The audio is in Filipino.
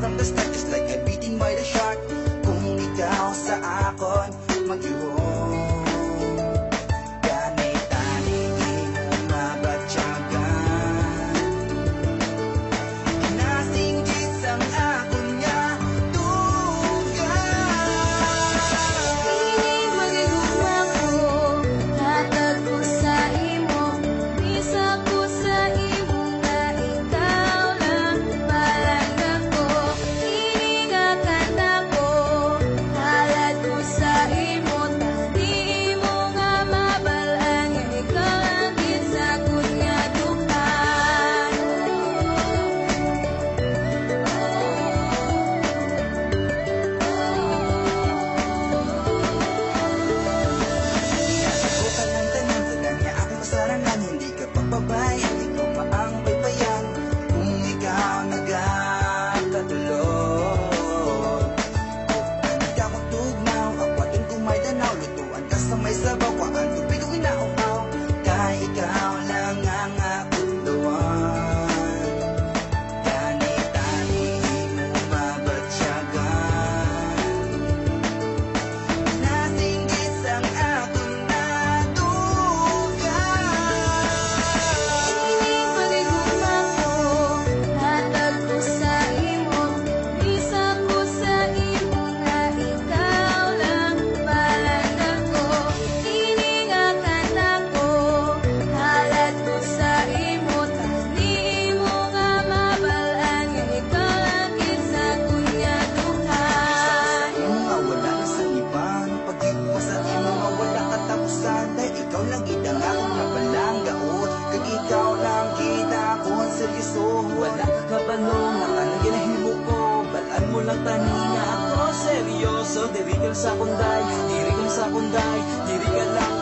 from the start, just like I'm beaten by the shark. Kung ikaw sa akon mag-iwong babay, ikaw pa ang baybayan. Kung ikaw nagkatulog, huwag ka magtugnaw. Akwatan kung may danaw, lutuan ka sa may sabaw. Kwaan tubig ang inaupaw, kaya ikaw lang ang akuluan. Tani-tani mo mabatyagan, nasinggit ang akong ikaw lang kita nga kung napalanggaot. Kag ikaw lang kita kung seryoso. Wala ka ba nung nakanang ginahimo ko? Balaan mo lang tani nga ako seryoso. Diri ka sa kunday, diri ka sa kunday, diri ka lang